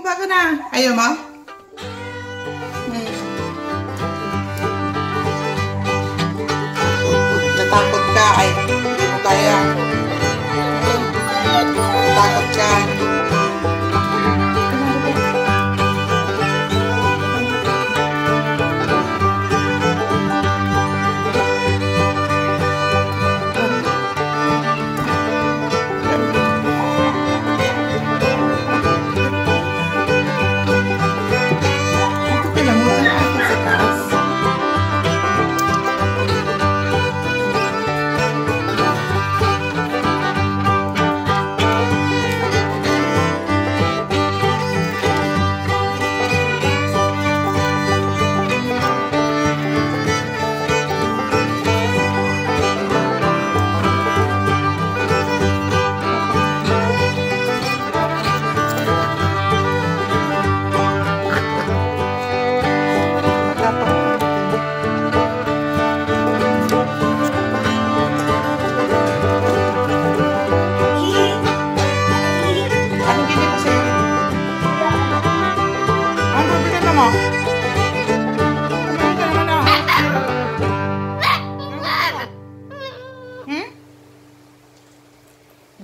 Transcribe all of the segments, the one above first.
bumaba ka na. Ayaw mo? Natakot ka. Ay, hindi mo kaya. Natakot ka.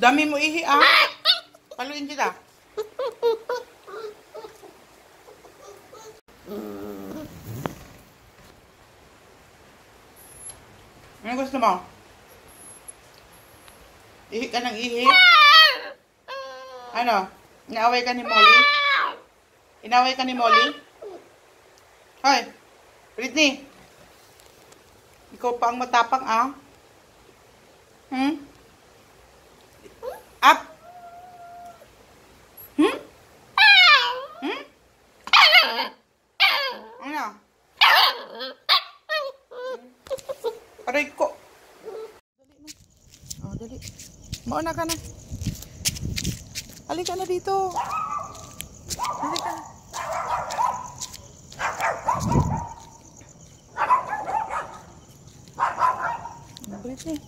Dami mo ihi ah. Paluin kita. Ano gusto mo? Ihi ka ng ihi? Ano? Inaaway ka ni Molly? Inaway ka ni Molly? Hoy! Britney! Ikaw pa ang matapang ah. Up! Ano? Aray ko. Dali na. Oh, dali. Mauna ka na. Halika na dito. Halika na. Britney.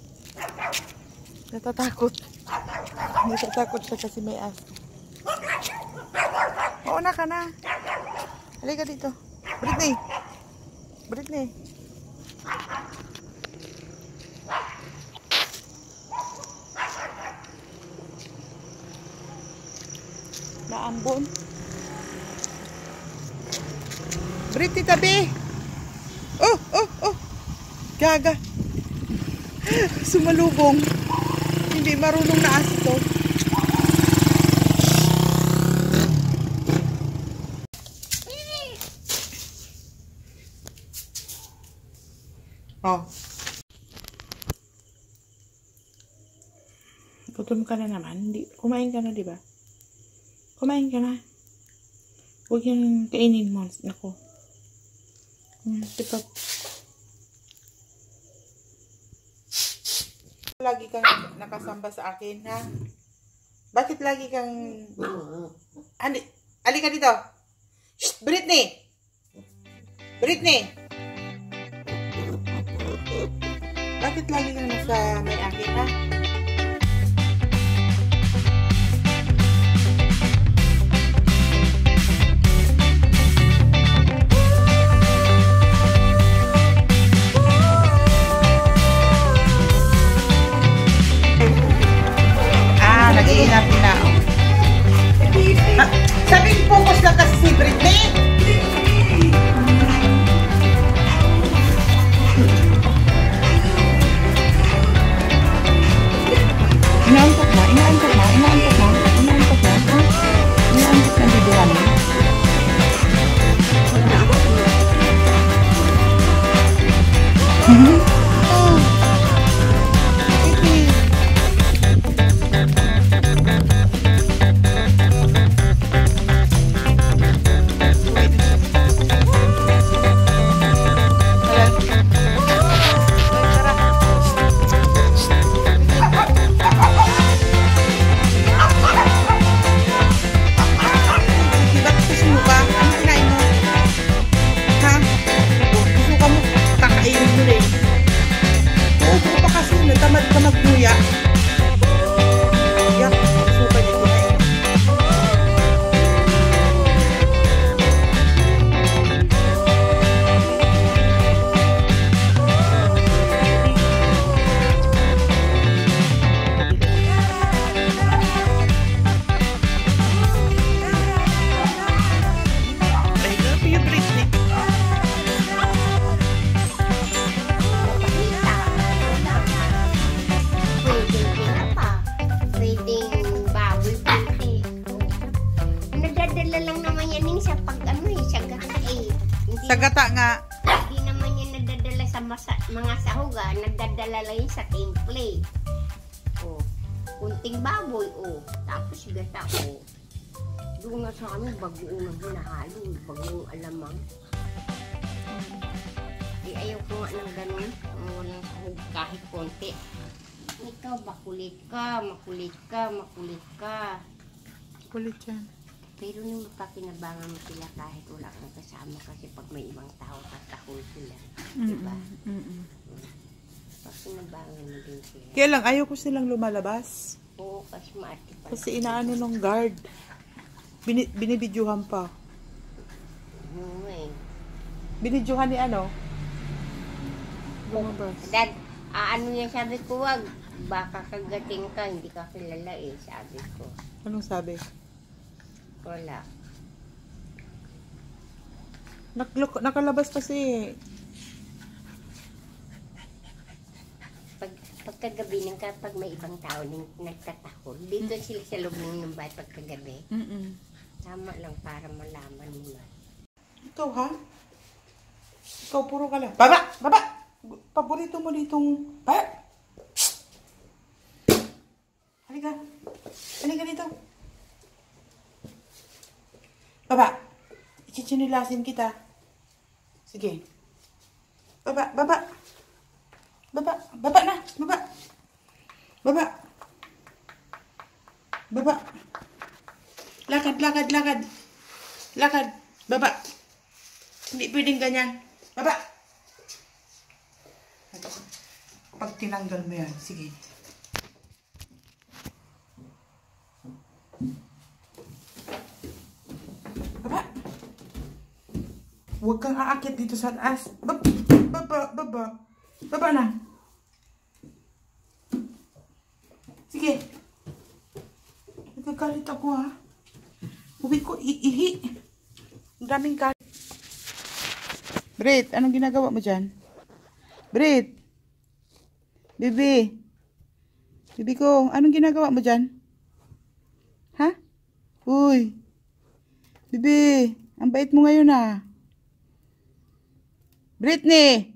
Natatakot. Natatakot siya kasi may aso. Mauna ka na. Halika dito. Britney. Britney. Naambon. Britney, tabi. Oh, oh, oh. Gaga. Sumalubong. Hindi marunong na aso to. Oh. Gutom ka na naman. Kumain ka na, di ba? Kumain ka na. Huwag yung kainin mo. Naku. Sipag. Lagi kang nakasamba sa akin, ha? Bakit lagi kang... Halika dito. Shh! Britney! Britney! Bakit lagi kang nasa may akin, ha? Nag-iingat na. Sabi focus lang kasi si Britney. Inaantok na, inaantok na, inaantok na, inaantok na, inaantok na biduhan mo. Nadadala lang naman yan sa pag ano eh, sa gata eh. Hindi, Sa gata nga. hindi naman yan nadadala sa mga sahuga, nadadala lang yan sa temple. Oh, kunting baboy, oh. Tapos gata, oh. Doon nga sa amin, bagoong na hinahalo, bagoong alamang. Ayaw ko nga ng ganun, walang sahog kahit konti. Ikaw, makulit ka, makulit ka, makulit ka. Kulit yan. Pero nung mapakinabangan mo sila kahit wala kang kasama kasi pag may ibang tao, tatahol sila. Diba? Pakinabangan mo din sila. Kaya lang, ayaw ko silang lumalabas. Oo, kasi maarte pala. Kasi inaano ng guard. Binibidyuhan pa. Oo eh. Binidyuhan ni ano? Lumabas. Dad, ano yan sabi ko, wag. Baka kagating ka, hindi ka kilala eh, sabi ko. Anong sabi? Wala. Nakalabas kasi. Pagkagabi ng kapag may ibang tao nagtatahol, dito sila sa loob ng bahay pagkagabi. Tama lang para malaman mo. Ikaw ha? Ikaw puro ka lang. Baba! Baba! Paborito mo ditong... Baba! Halika. Halika dito. Baba. Ichichinilasin kita. Sige. Baba. Baba. Baba. Baba na. Baba. Baba. Baba. Lakad, lakad, lakad. Lakad. Baba. Hindi pwedeng ganyan. Baba. Pag tinanggal mo yan, sige. Baba. Huwag kang aakit dito sa taas. Baba. Baba. Baba. Baba na. Sige. Nagkakalit ako ha. Uwi ko iihi. Ang daming kalit. Brit, anong ginagawa mo dyan? Brit. Bibi. Bibi ko, anong ginagawa mo dyan? Ha? Uy. Bibi, ang bait mo ngayon ah. Britney.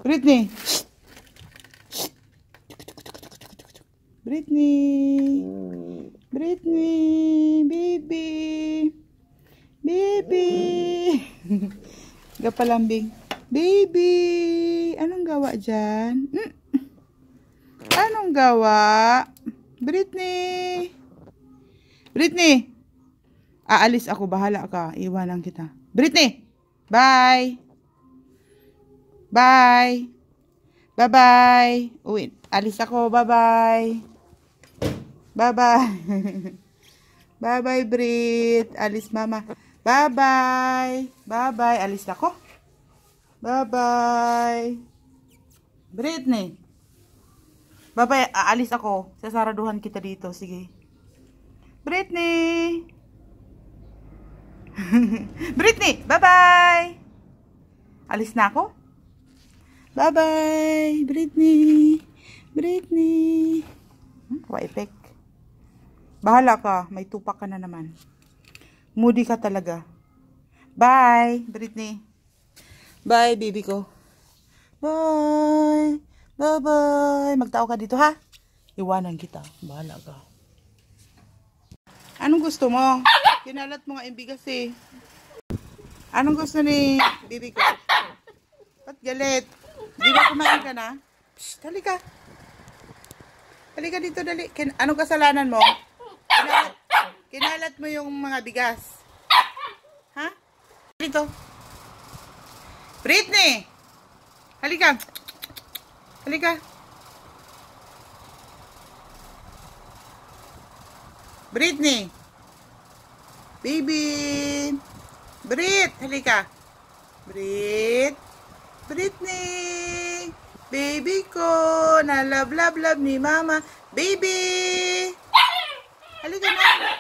Britney. Britney. Britney. Baby. Baby. Gapalambing. Baby. Anong gawa dyan? Anong gawa? Britney. Britney. Aalis ako. Bahala ka. Iwanan kita. Britney. Bye. Bye. Bye-bye. Uwi. Alis ako. Bye-bye. Bye-bye. Bye-bye, Brit. Alis, mama. Bye-bye. Bye-bye. Alis ako. Bye-bye. Britney. Bye-bye. Aalis ako. Sasaraduhan kita dito. Sige. Britney. Britney. Bye-bye. Alis na ako. Bye-bye. Britney. Britney. Waipek. Bahala ka. May tupak ka na naman. Moody ka talaga. Bye, Britney. Bye, baby ko. Bye. Bye-bye. Magtao ka dito, ha? Iwanan kita. Bahala ka. Anong gusto mo? Kinalat mo nga yung bigas, eh. Anong gusto ni baby ko? Ba't galit? Di ba kumain ka na? Psst, halika. Halika dito, dali. Anong kasalanan mo? Kinalat mo yung mga bigas. Ha? Dito. Britney! Halika. Halika. Britney. Baby. Brit. Halika. Brit. Britney. Baby ko. Na love, love, love ni mama. Baby. Halika na.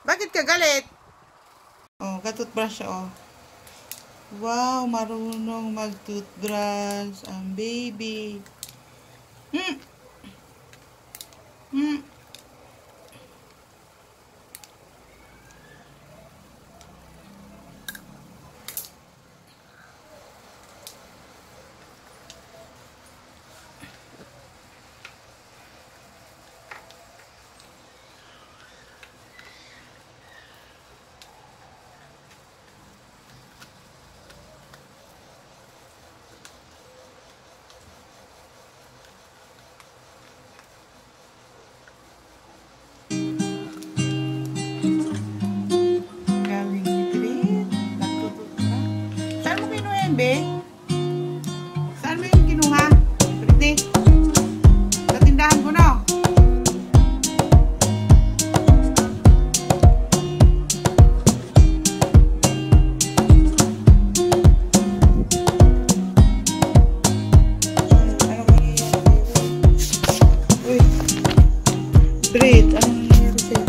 Bakit ka galit? Oh, ka-toothbrush siya, oh. Wow, marunong mag-toothbrush ang baby. Brit, anong nangyayari sa'yo?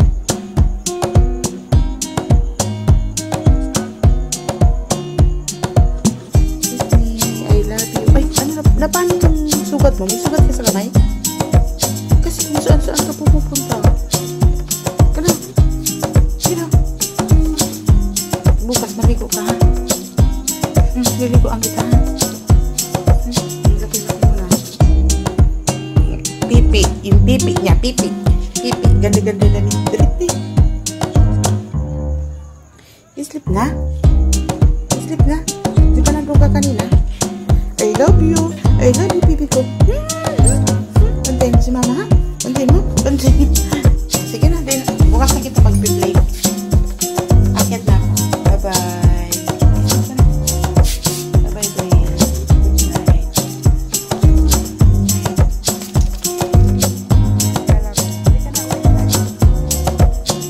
I love you. Ay, ano na paano itong sugat mo? May sugat ka sa kamay? Kasi kung saan-saan ka pupunta. Kano? Sino? Bukas maligo ka, ha? Liligo ang kita, ha? Laki-laki mo na. Pipi. Yung pipi niya, pipi. Pipi. Ganda-ganda na ni Brit, eh. I-sleep na? I-sleep na? Di ba nandun ka kanina? I love you. I love you, pipi ko. Bantayin mo si mama, ha? Bantayin mo? Bantayin. Sige na, din. Bukas na kita mag-play. Akit na. Bye-bye. Bye-bye, Brit. Good night. Halika na.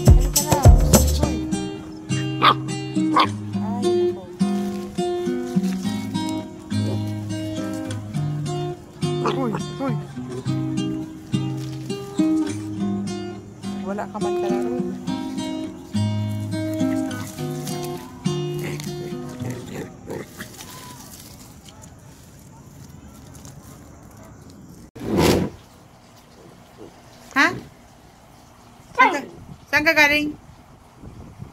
Halika na. Ay, nako. Uy. Wala ka man kalaro. Ha? Saan ka galing?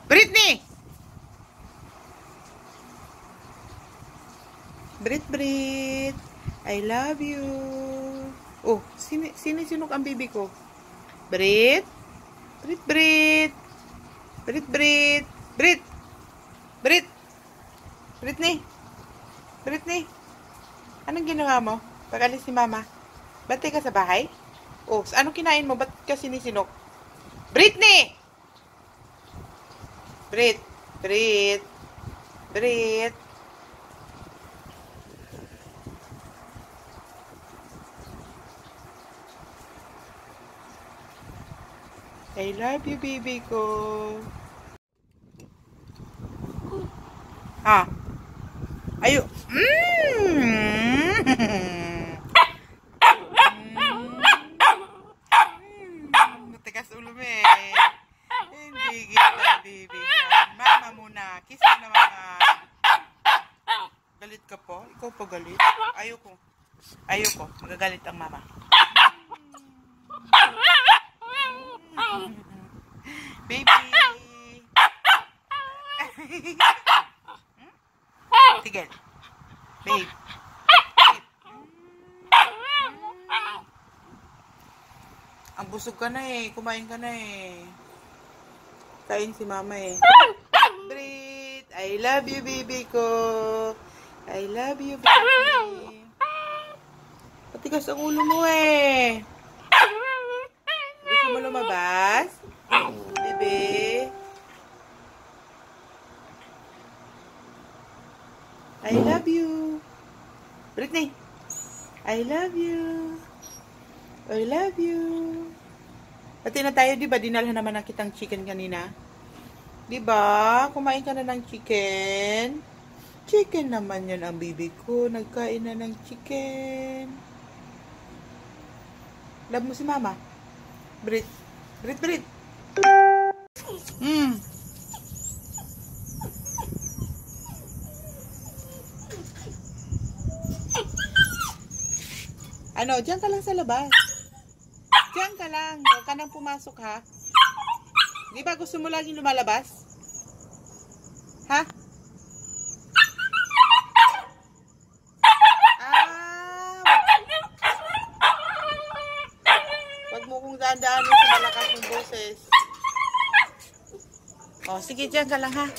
Britney! Brit. I love you. Oh, sino ang bibi ko? Brit. Britney. Anong ginawa mo? Pag alis ni mama? Bantay ka sa bahay? Oh, anong kinain mo? Ba't ka sinisinok? Britney! Brit. I love you, baby ko. Ah. Ayo. Matigas ulo mo eh. Hindi kita, baby. Mama muna. Kiss mo na, mama. Galit ka po? Ikaw pa galit? Ayoko. Magagalit ang mama. Baby. Tigil. Babe. Ang busog ka na eh. Kumain ka na eh. Kain si mama eh. Brit, I love you, baby ko. I love you, baby. Patigas ang ulo mo eh. Gusto mo lumabas? Bebe. I love you. Britney. I love you. I love you. Pati na tayo, di ba? Dinalhan naman na kitang chicken kanina. Di ba? Kumain ka na ng chicken. Chicken naman yan ang bibi ko. Nagkain na ng chicken. Love mo si mama? Brit. Ano, diyan ka lang sa labas. Diyan ka lang. Huwag ka nang pumasok, ha? Di ba gusto mo laging lumalabas? Ha? Huwag mo kong daan-daanin sa malakas ng boses. O, sige, diyan ka lang, ha?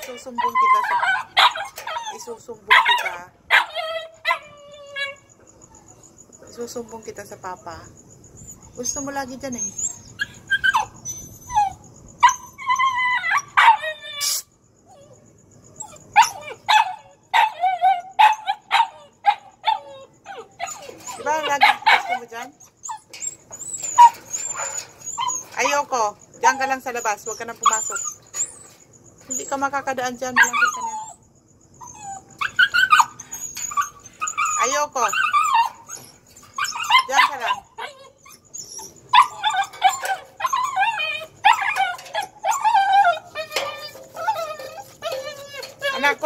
Isusumbong kita sa papa. Gusto mo lagi dyan eh. Diba lagi gusto mo dyan? Ayoko. Diyan ka lang sa labas. Huwag ka nang pumasok. Hindi ka makakadaan dyan. Malangkit ka na. Ayoko. Diyan ka lang.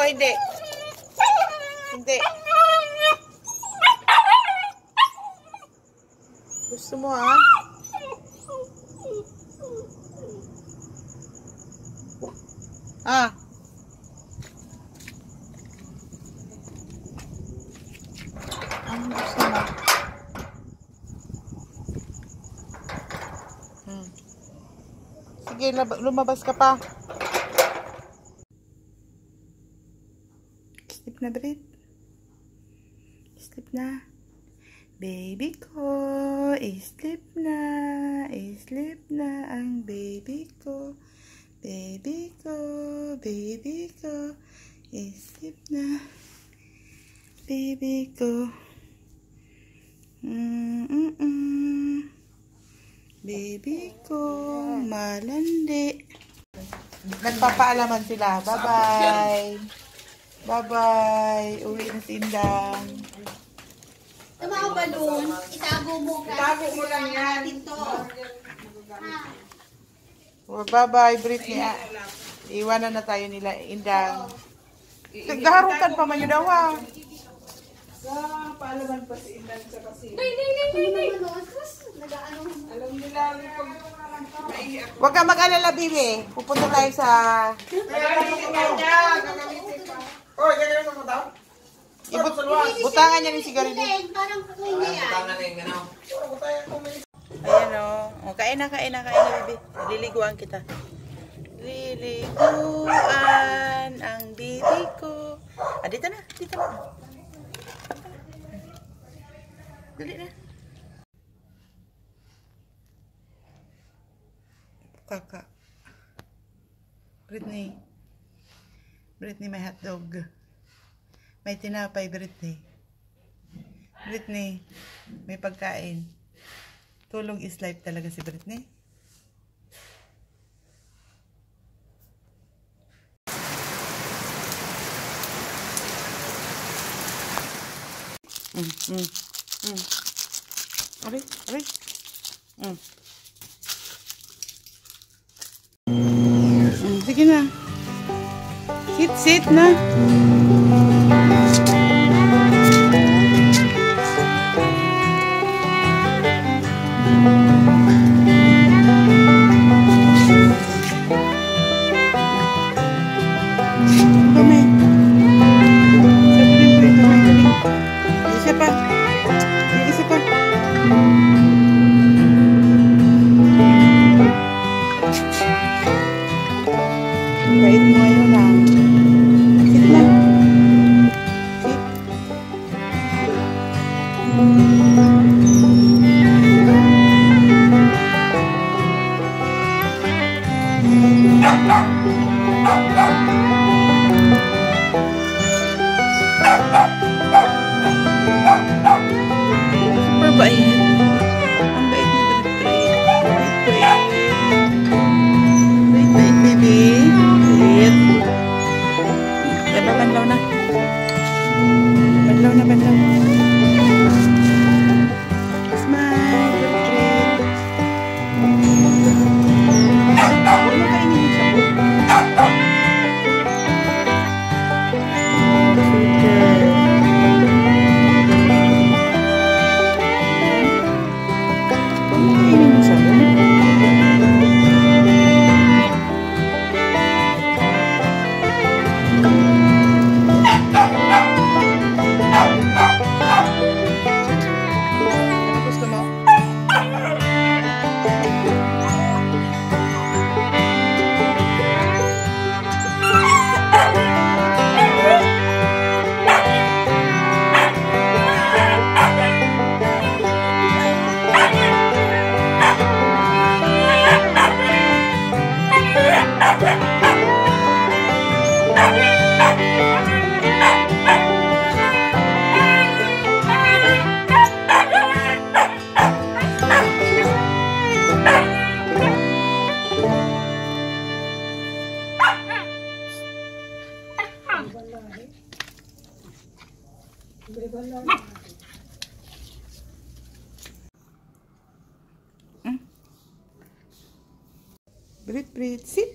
hindi? Hindi. Gusto mo, ha? Ah. Ano gusto mo? Sige, lumabas ka pa. Sleep na, Brit. Sleep na. Baby ko, sleep na. Sleep na ang baby ko. Baby ko, baby ko. Sleep na. Baby ko. Baby ko, malandi. Nagpapaalaman sila. Bye-bye. Bye-bye. Uwi na si Indang. Tama ba doon? Itago mo ka. Itago mo lang yan. Ito. Oh, bye-bye, Britney. Iwanan na tayo nila, Indang. Naghaharutan pa man yun daw, ha? Paalaman pa si Indang sa kasi. Huwag ka mag-alala, Bibi. Pupunta tayo sa... Butangan niya ni sigarilyo. Parang kukuha yan. Ayan o. Kain na, Bibi. Liliguan kita. Liliguan ang bibi ko. Dito na. Dali na. Kaka. Britney, may hotdog. May tinapay, Britney. May pagkain. Tulong is life talaga si Britney. Aray. Sige na. Sit na. Kamay. Isa pa. Bait mo ngayon, ha? Sit lang. Sit. Super bait. Ang bait ni Brit. Bait, baby. Bait. Diba, banlaw na. Banlaw. Smile, Brit. Huwag mo kainin yung sabon. Gusto mo? Brit, sit.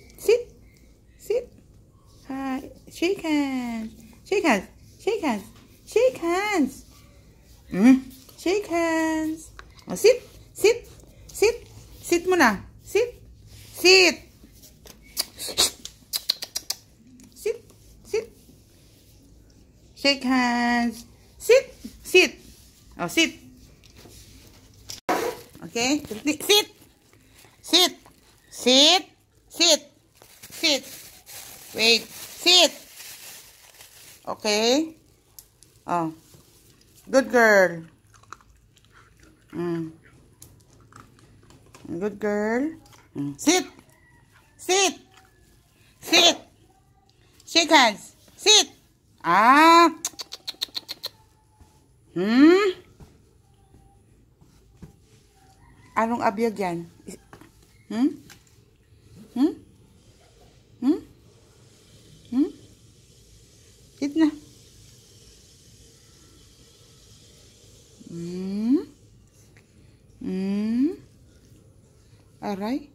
Hi. Shake hands. Shake hands. Shake hands. Shake hands. Shake hands. Oh, sit. Sit. Sit. Sit muna. Sit. Sit. Sit. Sit. Shake hands. Sit. Sit. Oh, sit. Okay. Sit. Sit. Sit. Sit. Sit. Wait. Sit. Okay. Oh. Good girl. Good girl. Sit. Sit. Sit. Shake hands. Sit. Ah. Anong abiyag yan? Sit na. Aray.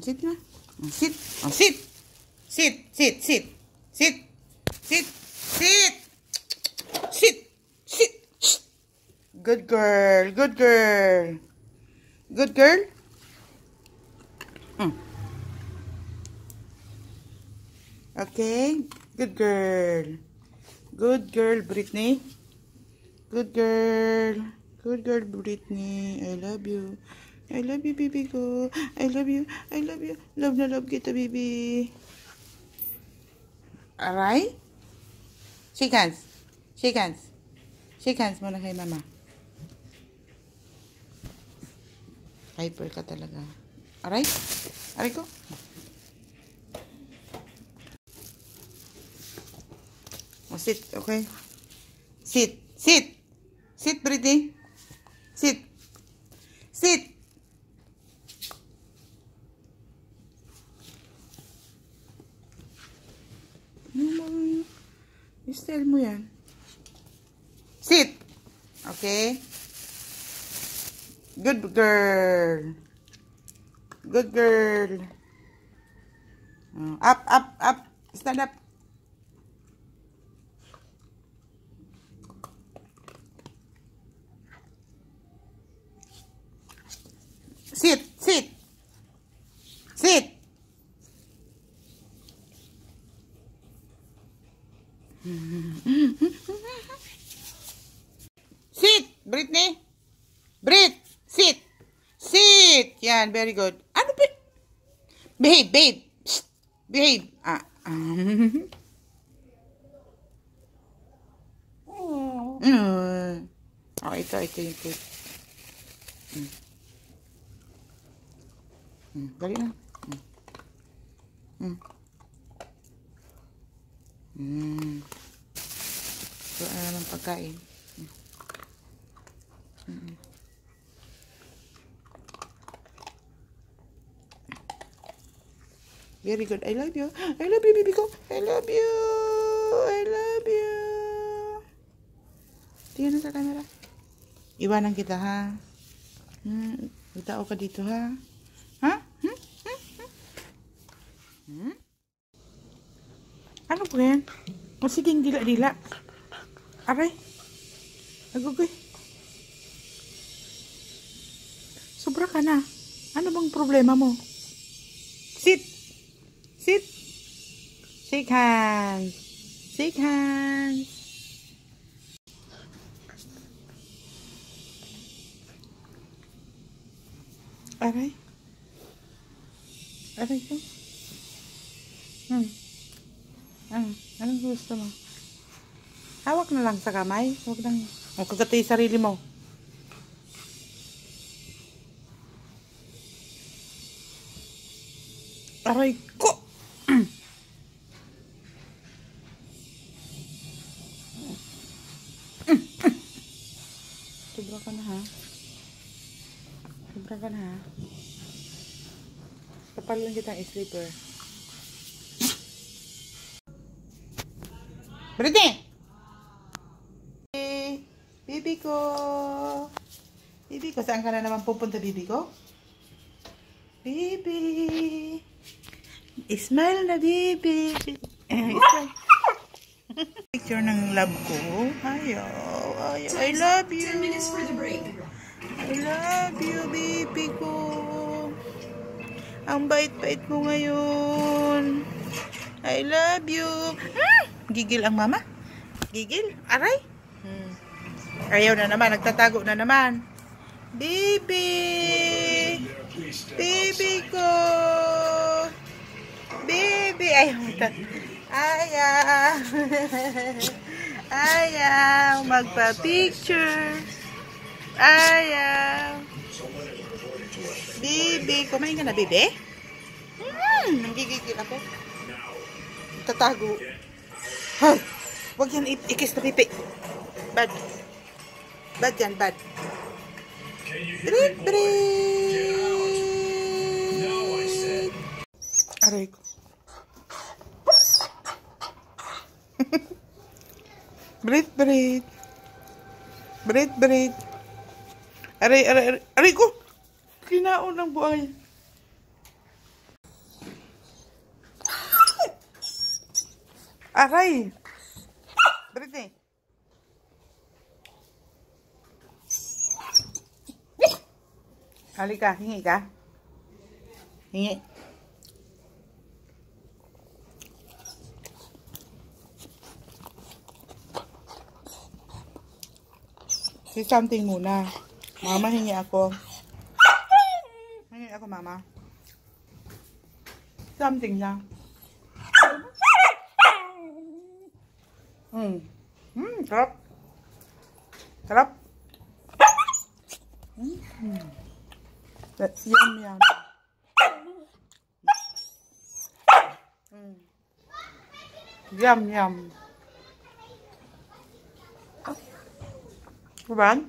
Sit na. Sit. Oh, sit. Sit. Sit. Sit. Sit. Sit. Sit. Sit. Sit. Good girl. Good girl. Good girl. Okay. Good girl. Good girl, Brittany. Good girl. Good girl, Brittany. I love you. I love you, baby ko. I love you. I love you. Love na love kita, baby. Alright? Shake hands. Shake hands. Shake hands muna kay mama. Hyper ka talaga. Alright? Aray ko. Oh, sit. Okay? Sit. Sit. Sit, Brittany. Sit. Sit. Style mo yan. Sit. Okay. Good girl. Good girl. Up, up, up. Stand up. Sit, sit. Sit. Sit, Brittany. Brit, sit. Sit. Yan, very good. Ano ba? Behave, babe. Shh. Behave. Oh, ito yung good. Dali na. So, ano naman pagkain? Very good. I love you. I love you, baby ko. I love you. I love you. Tingnan sa camera. Iwanan kita, ha? Magtao ka dito, ha? Ha? Ano po yan? O siging dila-dila. Aray. Agugoy. Sobra ka na. Ano bang problema mo? Sit. Sit. Shake hands. Shake hands. Aray. Aray ko. Anong gusto mo? Hawak na lang sa kamay. Huwag nang kagatay sarili mo. Aray ko! Sobra ka na, ha? Sobra ka na, ha? Kapal lang kitang sleeper. Brittany! Bibi ko! Bibi ko, saan ka na naman pupunta, bibi ko? Baby. Smile na, baby. Smile. Picture ng love ko. Ayaw. I love you. I love you, baby ko. Ang bait-bait mo ngayon. I love you. Gigil ang mama. Gigil. Aray. Ayaw na naman. Nagtatago na naman. Baby. Baby ko. Baby. Ayaw. Ayaw. Ayaw. Magpa-picture. Ayaw. Baby. Kumain ka na, baby? Nanggigigil ako. Tatago. Hay. Huwag yan ikis na pipi. Bad. Bad yan, bad. Break, break. Aray ko. Breathe, breathe. Breathe, breathe. Aray, aray, aray. Aray ko. Kinaon ng buhay. Aray. Breathe eh. Halika, hingi ka. Hingi. Say something muna. Mama, hingi ako. Hingi ako, mama. Something lang. Sarap. Sarap. That's yum, yum. Yum, yum. Diba?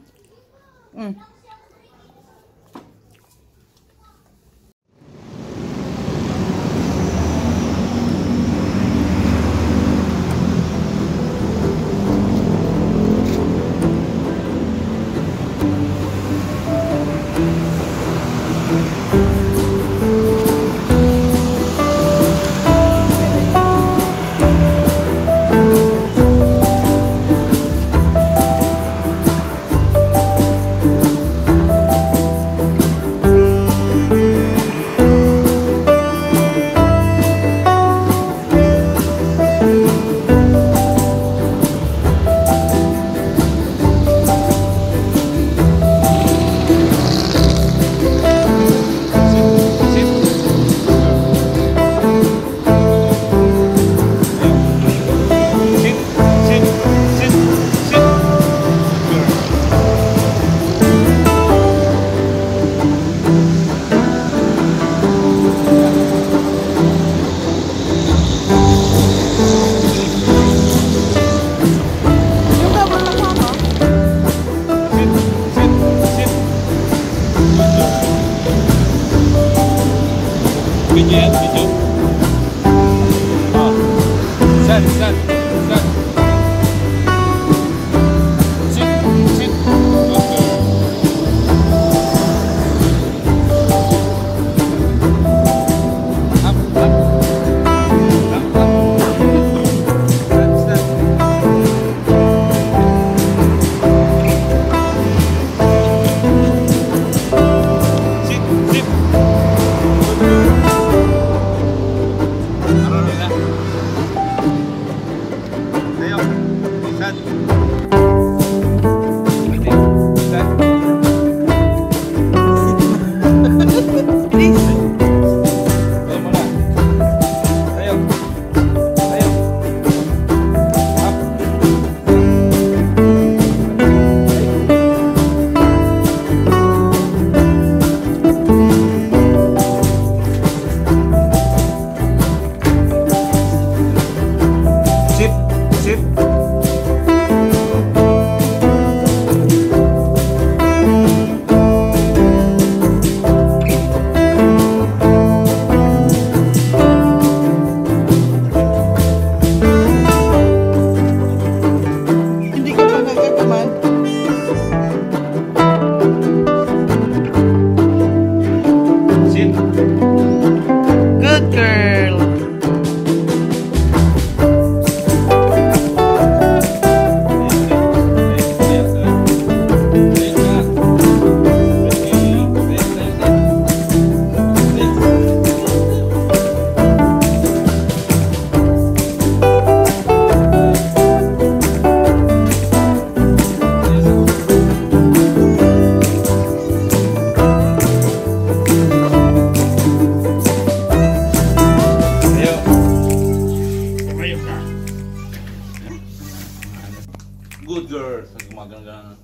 Tapos gumagano-gano.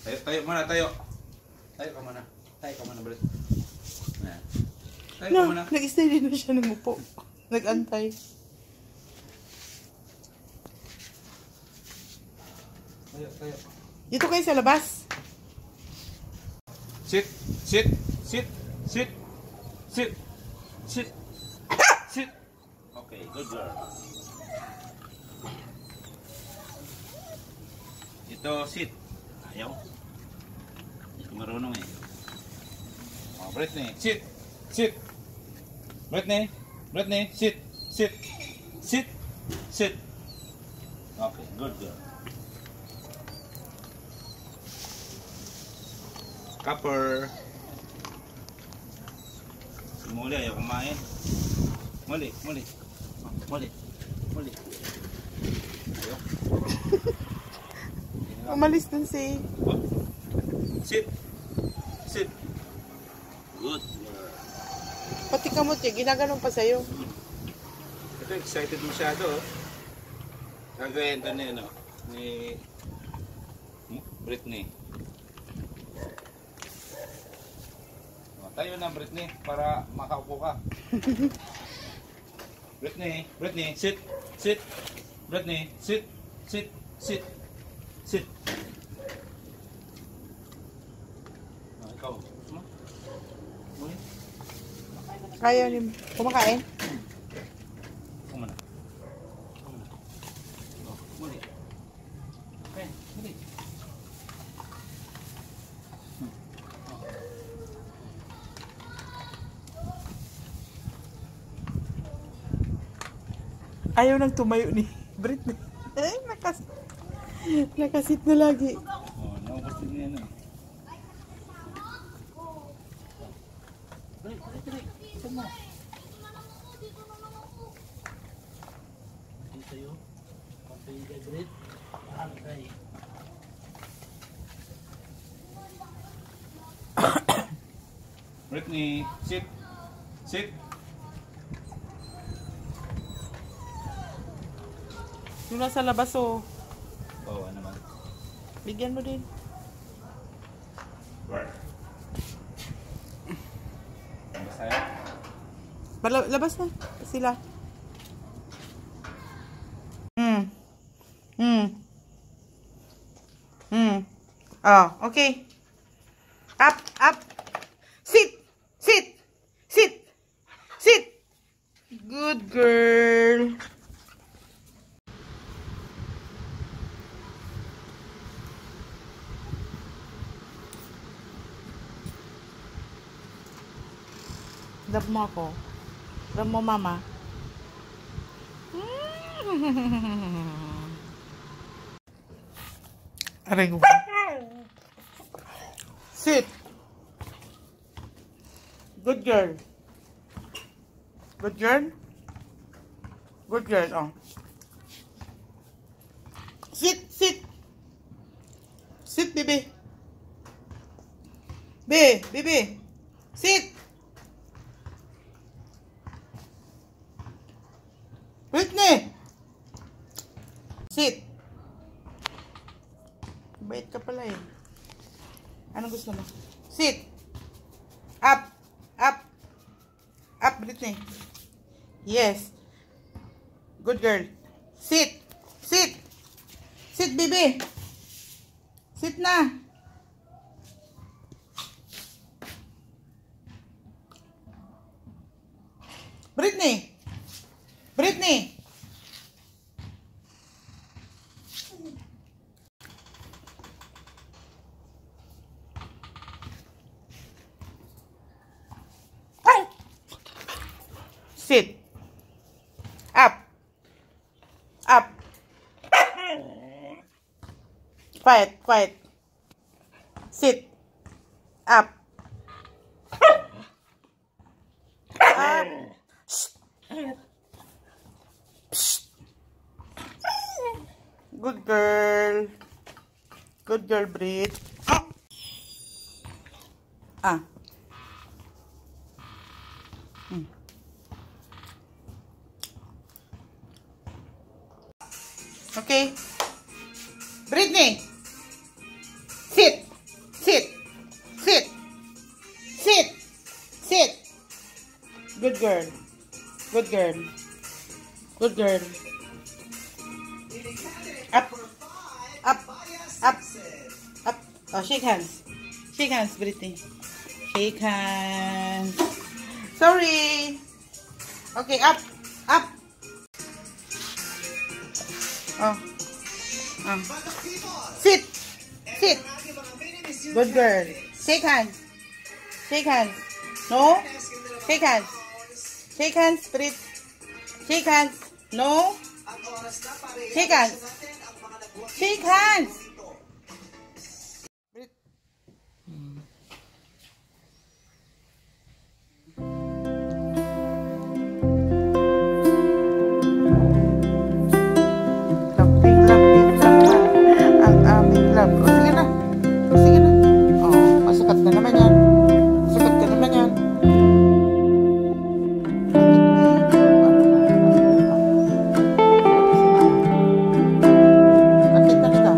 Tayo, tayo muna, tayo. Tayo ka muna. Tayo ka muna, Brett. Tayo ka muna. Nag-stay din na siya ng upo. Nag-antay. Tayo, tayo. Dito kayo sa labas. Sit, sit, sit, sit, sit, sit, sit. Okay, good girl. Ito, sit. Ayaw. Hindi marunong eh. Oh, Britney, sit, sit. Britney, Britney, sit, sit, sit, sit. Okay, good girl. Copper. Si Muli ayaw kumain. Muli, muli. Oh, muli, muli. Ayaw. Umalis dun si... Oh. Sit. Sit. Good girl. Pati kamot niya, ginaganon pa sa'yo. Ito, excited masyado. Oh. Gagawin ito ni, ano, ni Britney. Tayo na, Britney, para makaupo ka. Britney, Britney, sit, sit. Britney, sit, sit, sit, sit. Ah, ikaw, ano? Muli? Kaya ni... Kumakain? Kumana. Kumana. Oh, muli. Okay, muli. Ayaw nang tumayo ni Britney. Nakasit na lagi. Oh, naubos din yan. Balik, balik, balik. Saan mo? Dito yun. Pampay ka, Brit. Pampay. Britney, sit. Sit. Yung nasa labas, oh. Bawa naman. Bigyan mo din. Labas tayo? Labas na sila. Oh, okay. Up, up. Sit, sit, sit, sit. Good girl. Love mo ako. Love mo, mama. Aray ko. Sit. Good girl. Good girl. Good girl. Oh. Sit, sit. Sit, baby. Baby. Sit. Britney! Sit! Bait ka pala eh. Anong gusto mo? Sit! Up! Up! Up, Britney! Yes! Good girl! Sit! Sit! Sit, baby! Sit na! Britney! Britney! Sit. Up. Up. Quiet, quiet. Sit. Up. Up. Good girl. Good girl, Brit. Ah. Okay? Britney! Sit! Sit! Sit! Sit! Sit! Good girl. Good girl. Good girl. Up! Up! Up! Up! Oh, shake hands. Shake hands, Britney. Shake hands. Sorry! Okay, up! Up! Oh. Sit! Sit! Good girl. Shake hands. Shake hands. No? Shake hands. Shake hands, Brit. Shake hands. No? Shake hands. Shake hands. Brit. Ang aming love. O, sige na. Sige na. Oh, masukat na naman yan. Masukat ka naman yan. Bakit na nito?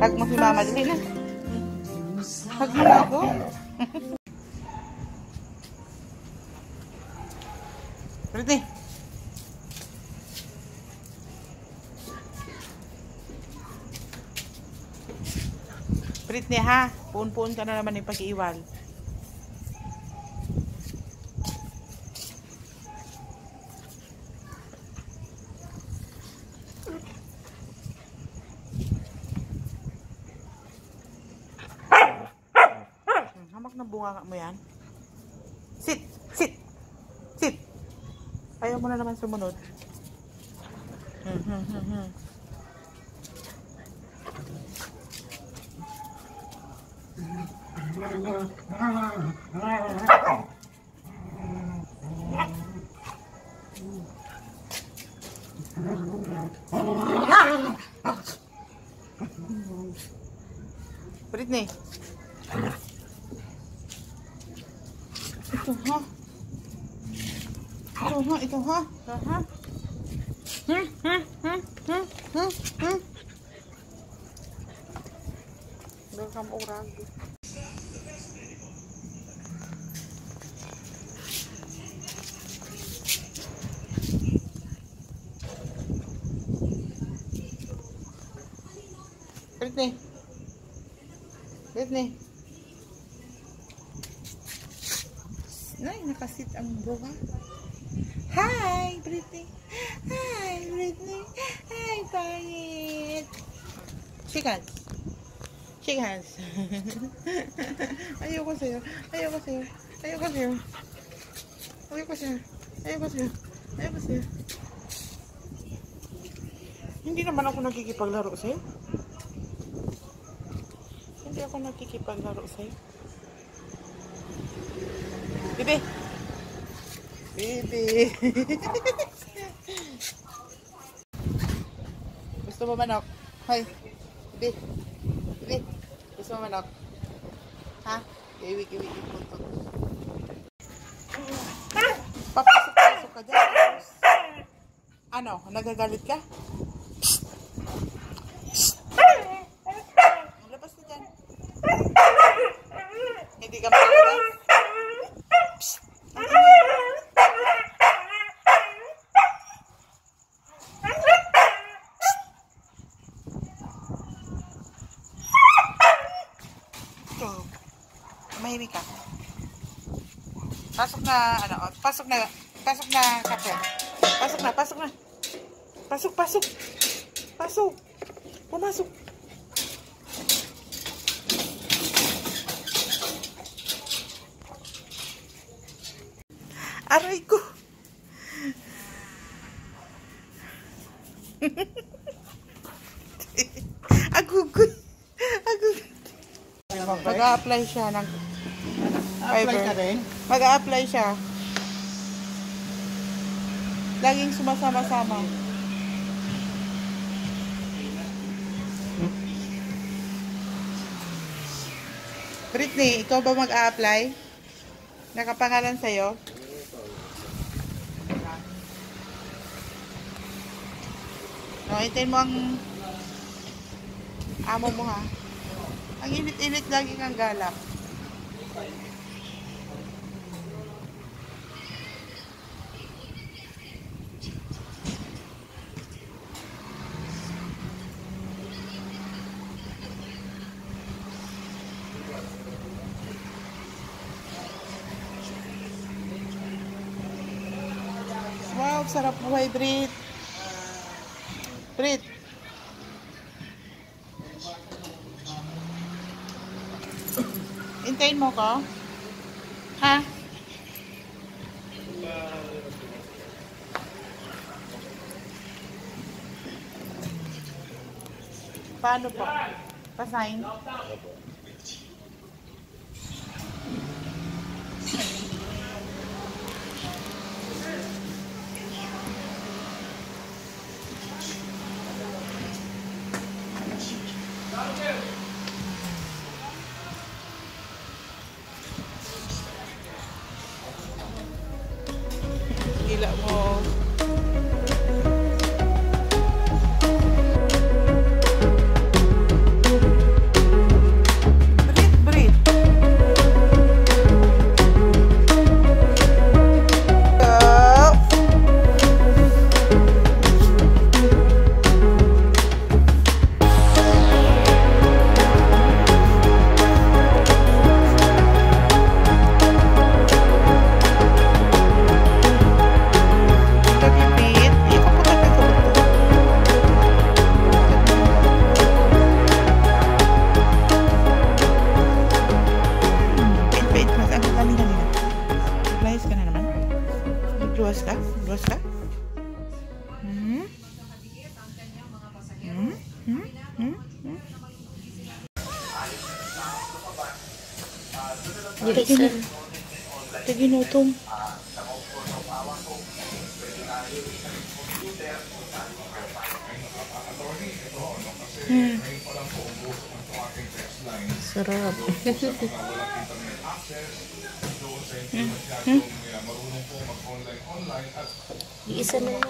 Hug mo si Mama. Dali na. Hug mo na ako. Britney. Britney ha. Puun-puun ka na naman yung pag-iiwal. Hamak na bunga mo yan. Sit! Sit! Sit! Ayaw mo na naman sumunod. Britney. Ito ha. Ito ha. Ito ha. Ito ha. Welcome orang. Britney. Britney. Ay, nakasit ang buha. Hi, Britney. Hi, Britney. Hi, pangit. Shake hands. Shake hands. Ayoko sa'yo. Ayoko sa'yo. Ayoko sa'yo. Ayoko sa'yo. Ayoko sa'yo. Ayoko sa'yo. Hindi naman ako nakikipaglaro sa'yo. Hindi ako nakikipaglaro sa'yo. Bebe. Bebe. Gusto mo manok? Hoy. Bebe. Bebe. Gusto mo manok? Ha? Kiwi-kiwi puntot. Papasok-pasok ka dyan. Ano? Nagagalit ka? Labas na dyan. Hindi ka makalabas? Ito. Mahimik ka. Pasok na, ano, pasok na kape. Pasok na. Pasok. Pumasok. Aray ko. Agugoy. Mag-a-apply siya ng fiber. Mag-a-apply siya. Laging sumasama-sama. Britney, ikaw ba mag-a-apply? Nakapangalan sa'yo? No, hintayin mo ang amo mo ha. Ang init-init lagi kang galak. Wow, sarap buhay, Brit. Brit. Hintayin mo ko? Ha? Paano po? Pasign? Gila mo. Brit. Luwas ka? Ginutom. Sarap. Isa na yan.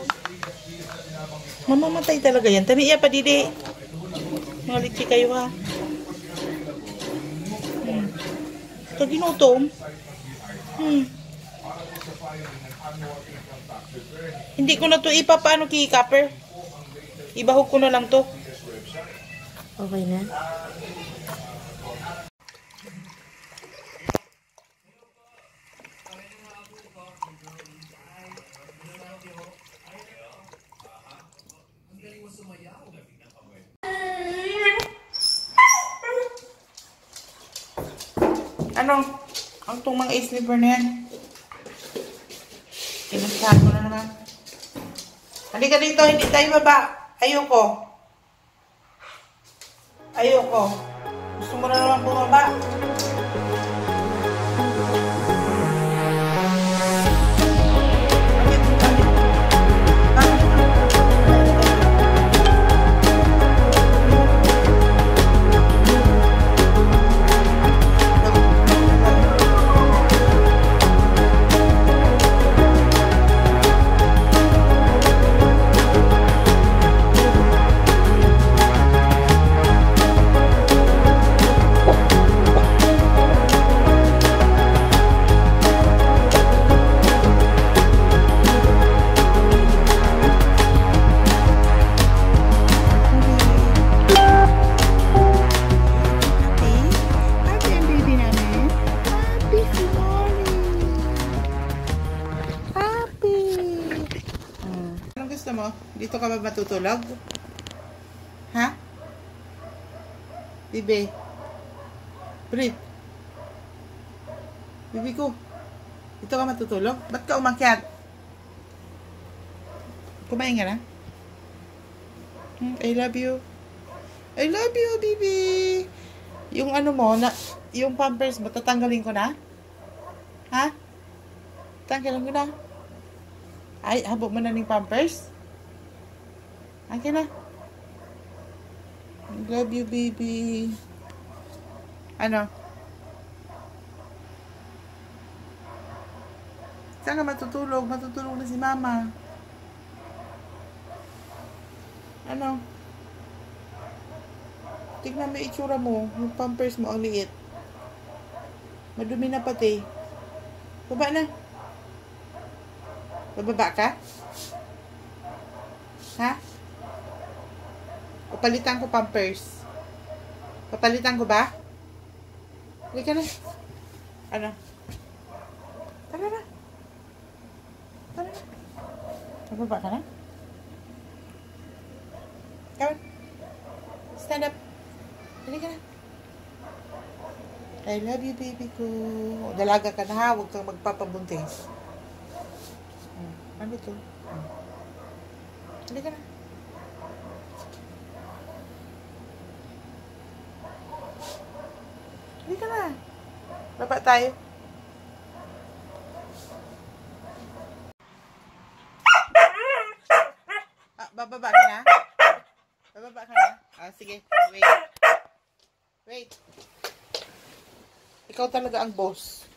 Mamamatay talaga yan. Taniya pa didi. Mga litsi kayo ha. Ginutom. Hindi ko na to ipapaano kikapper. Ibahog ko na lang to. Okay na. Ano? Ang itong mga slipper na yan. Kinasahan mo na naman. Halika dito, hindi tayo baba. Ayoko. Gusto mo na naman bumaba. matutulog? Ha? Bibi. Brit. Bibi ko. Dito ka matutulog? Ba't ka umakyat? Kumain ka na? I love you. I love you, Bibi. Yung ano mo, yung pampers mo, tatanggalin ko na? Ha? Tanggalin ko na? Ay, habok mo na ng pampers? Okay na. I love you, baby. Ano? Saan ka matutulog? Matutulog na si mama. Ano? Tignan mo yung itsura mo. Yung pampers mo, ang liit. Madumi na pati. Baba na. Bababa ka? Ha? Papalitan ko pampers. Papalitan ko ba? Halika na. Ano? Tara na. Tara na. Bababa ka na? Come on. Stand up. Halika na. I love you, baby ko. Dalaga ka na ha. Huwag kang magpapabuntis. Ano ito? Halika na. Halika na. Baba tayo. Bababa ka na? Bababa ka na? Sige. Wait. Wait. Ikaw talaga ang boss.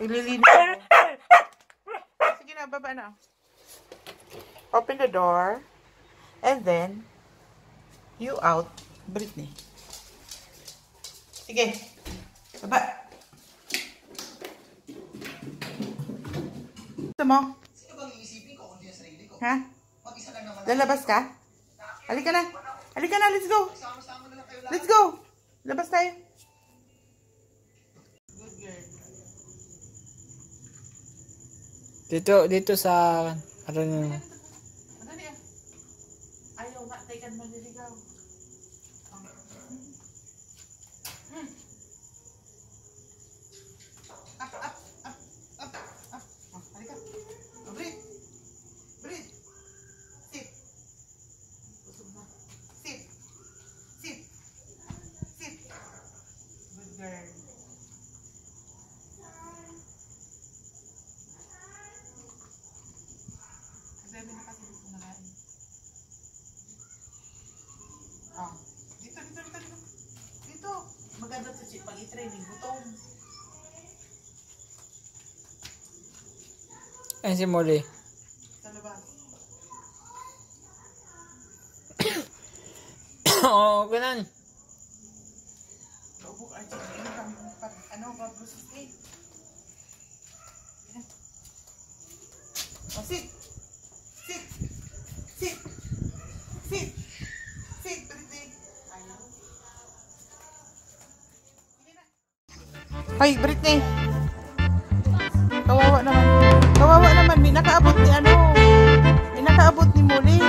Ililinis mo. Sige na, baba na. Open the door. And then, you out, Britney. Sige. Baba. Gusto mo? Ha? Lalabas ka? Halika na. Halika na, let's go. Let's go. Labas tayo. Dito sa ano nyo. Madali ah. Ayaw nga, taikan maliligaw. Up, up, up, up, up. Halika. Breathe. Breathe. Sit. Sit. Sit. Sit. Good girl. Sabi na kasi dito nakain. Oh. Dito. Dito. Maganda to si pag i-training. Gutom. Ayun si Molly. Sa labas. Oo, ganun. Kaubok ay ano ba brusis eh. Oh, sit. Sit. Sit. Sit. Sit, Britney. Ay, Britney. Kawawa naman. Kawawa naman. May nakaabot ni ano. May nakaabot ni Molly.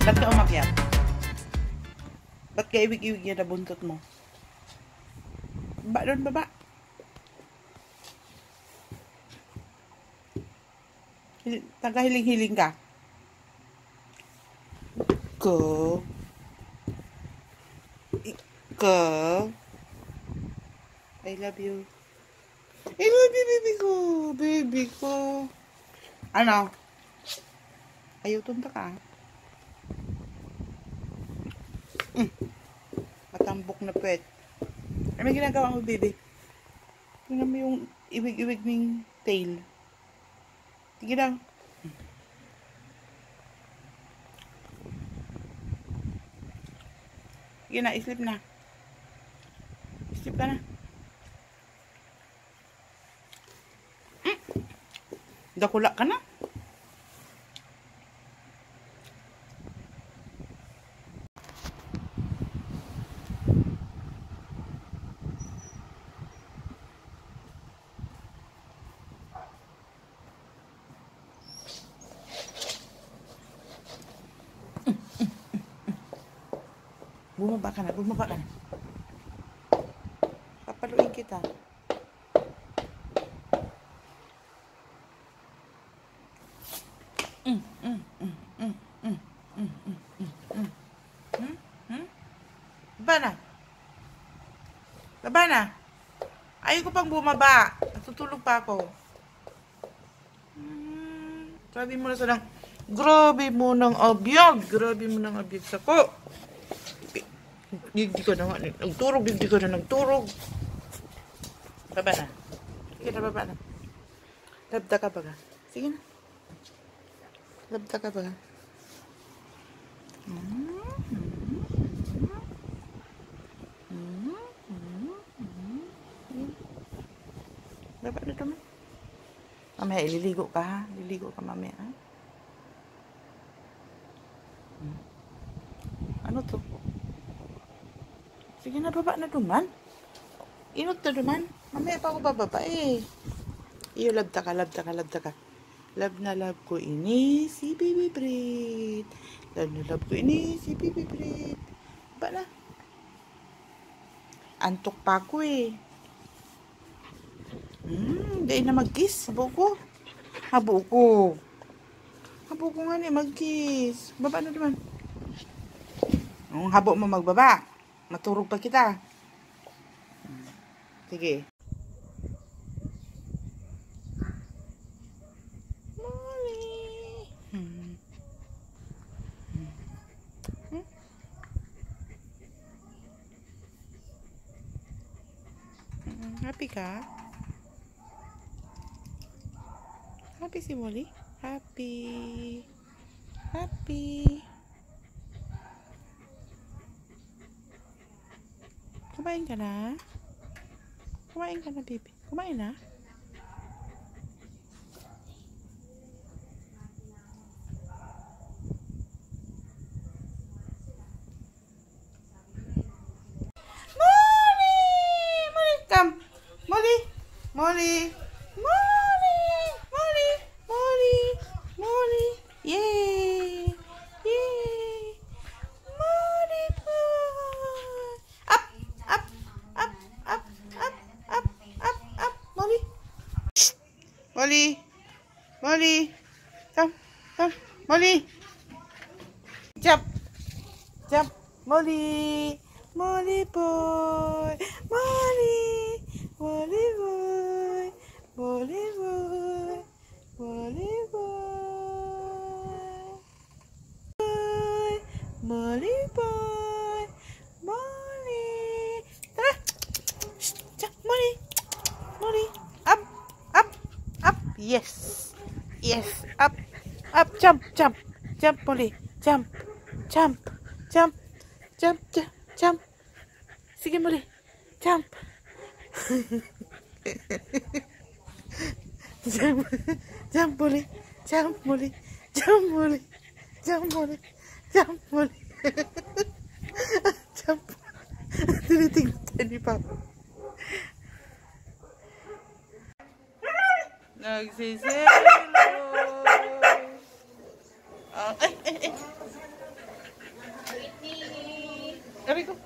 Ba't ka umakyat? Ba't ka iwig-iwig yan na buntot mo? Baba doon, baba. Tagahiling-hiling ka. Go. Go. I love you. I love you, baby ko. Baby ko. Ano? Ayaw tunta ka. Matambok na pet. Ano ginagawa mo, baby? Tingnan mo yung iwig-iwig ng tail. Sige lang. Sige na, islip na. Islip ka na. Dakula ka na. Bumaba ka na, bumaba ka na. Papaluin kita. Baba na. Baba na. Ayaw ko pang bumaba. Natutulog pa ako. Grabe mo na sa grabe mo ng abiyag. Grabe mo ng abiyag sa ko. Hindi ka na nga nagturog. Hindi ka na nagturog. Baba na. Sige na, baba na. Labda ka ba ka? Sige na. Labda ka ba ka? Baba na naman. Mamaya, ililigo ka ha? Ililigo ka mamaya ha? Ano to? Sige na, baba na naman. Inot na naman. Mamaya pa ako bababa eh. Iyo, labda ka, labda ka, labda ka. Love na love ko ini si Baby Brit. Love na love ko ini si Baby Brit. Baba na. Antok pa ako eh. Dahil na mag-kiss. Habo ko. Habo ko. Habo ko nga ni mag-kiss. Baba na naman. Ang habo mo magbaba. Maturog pa kita. Sige. Happy ka? Happy si Molly? Happy. Happy. Kumain ka na? Kumain ka na, baby? Kumain na? Molly! Molly, come! Molly! Molly! Molly! Molly! Molly! Molly! Yay! Yay! Molly boy! Up! Up! Up! Up! Up! Up! Up! Up! Molly! Molly! Molly! Come! Come! Molly! Jump! Jump! Molly! Molly boy! Molly! Molly boy! Molly boy! Molly boy! Molly boy! Molly! Tara! Shh! Jump! Molly! Molly! Up! Up! Up! Yes! Yes! Up! Up! Jump! Jump! Jump, Molly! Jump! Jump! Jump! Jump! Jump! Jump! Sige, Molly! Jump! Jump! Jump, Molly! Jump, Molly! Jump, Molly! Jump, Molly! Jump, Molly! Jump! Tinitingnan tayo ni Papa. Nagsiselo! Ay! Ay! Ay! Aray ko!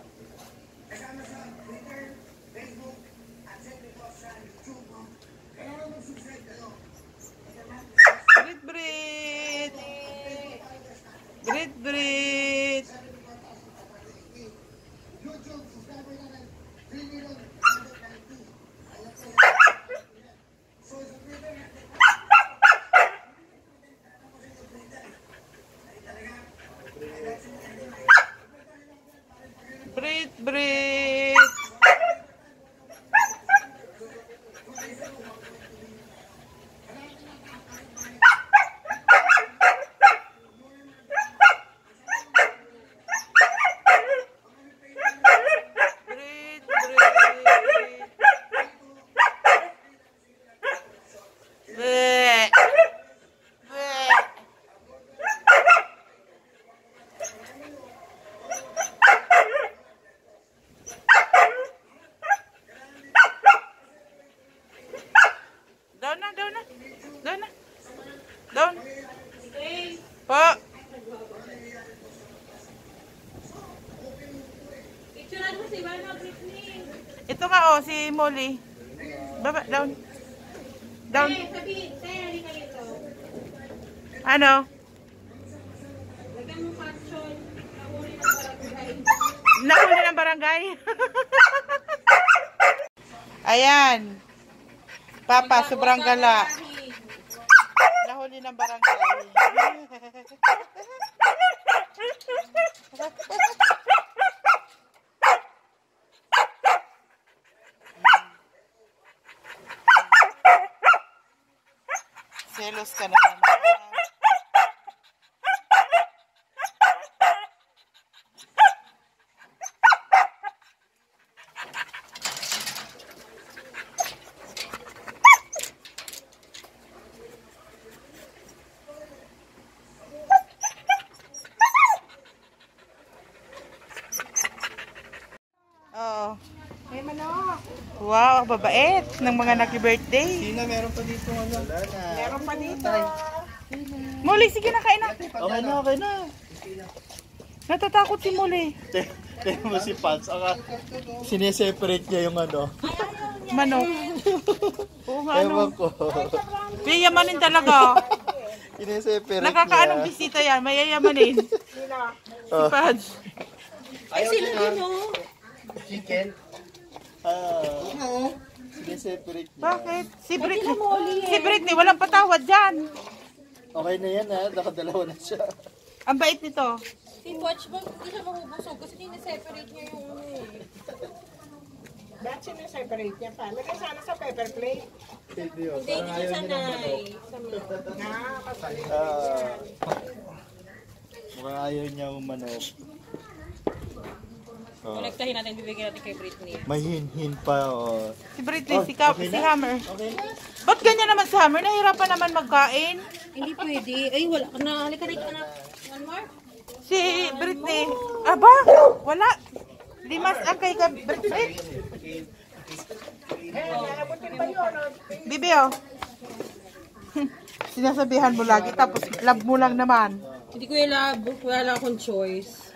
Brit! Brit! Brit! Brit. Brit, Brit. Bleh. Bleh. Down na, down na. Down na. Down. Po. Picturean mo si Ivana, Britney. Ito nga oh, si Molly. Baba, down. Down. Sabihin, sa'yo, halika dito. Ano? Lagyan mo caption, nahuli ng barangay. Nahuli ng barangay. Ayan. Papa, sobrang gala. Nahuli ng barangay. Selos ka na naman. Oo. May manok. Wow, babait ng mga naki-birthday. Sina, meron pa dito ano? Meron pa dito. Molly, sige na, kain na. Okay na, okay na. Natatakot si Molly. Tingnan mo si Pats, sineseparate niya yung ano. Manok. Oo nga, Ewan ano. ko. Mayayamanin talaga. Sineseparate Nakakaanong niya. bisita yan, mayayamanin. Si Oh. Pads. Ay, sila din, oh. Sineseparate niya. Bakit? Si Britney, walang patawad dyan. Okay na yan ha, nakadalawa na siya. Ang bait nito. Si Watch ba, hindi siya mabubusog kasi tiniseparate niya yung ano eh. Ba't sineseparate niya pa? Lagay sana sa pepper plate. Hindi yun. Hindi, hindi siya sanay. Mukhang ayaw niya yung manok. Oh. Kolektahin natin, bibigyan natin kay Britney. May hin-hin pa. Oh. Si Britney, Oh, si okay si na? Hammer. Okay na. Ba't ganyan naman si Hammer? Nahirapan naman magkain. Hindi pwede. Ay, wala ka na. Halika rito na. One more? Si Britney. Aba, wala. Limas ang kay Britney. Bibi, oh. Sinasabihan mo lagi, tapos love mo lang naman. Hindi ko ilab. Wala akong choice.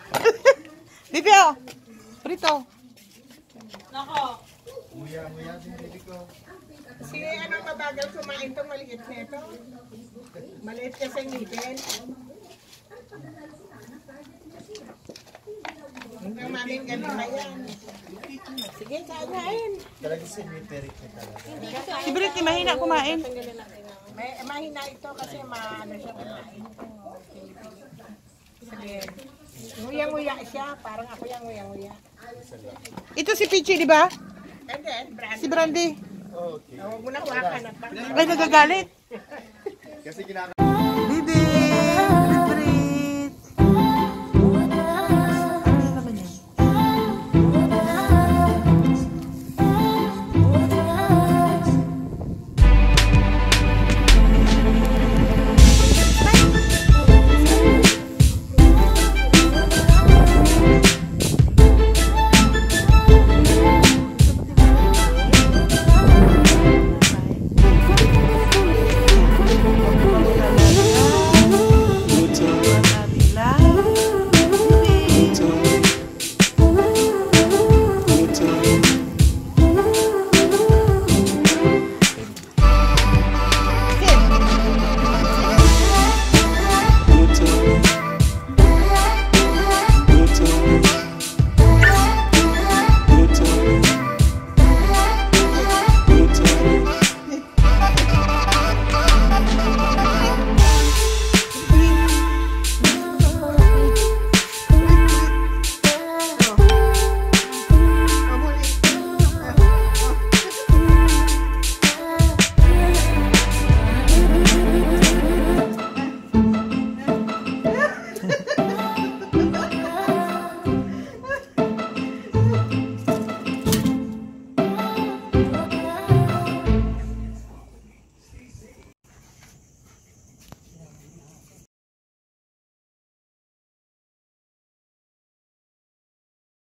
Bibi, oh. Prito. Nako. Si ano mabagal kumain itong maliit na ito? Maliit kasi ngipin. Ang maming galing pa yan. Sige, kain. Talaga sineseparate niya talaga. Si Britney, mahina kumain. Mahina ito kasi maano siya kumain. Sige. Nguyang-nguya siya. Parang ako yung nguyang-nguya. Ito si Pichi, di ba? And then, brand. Si Brandy. Okay. Huwag mo na kuhakan. Ay, nagagalit. Kasi kinaka...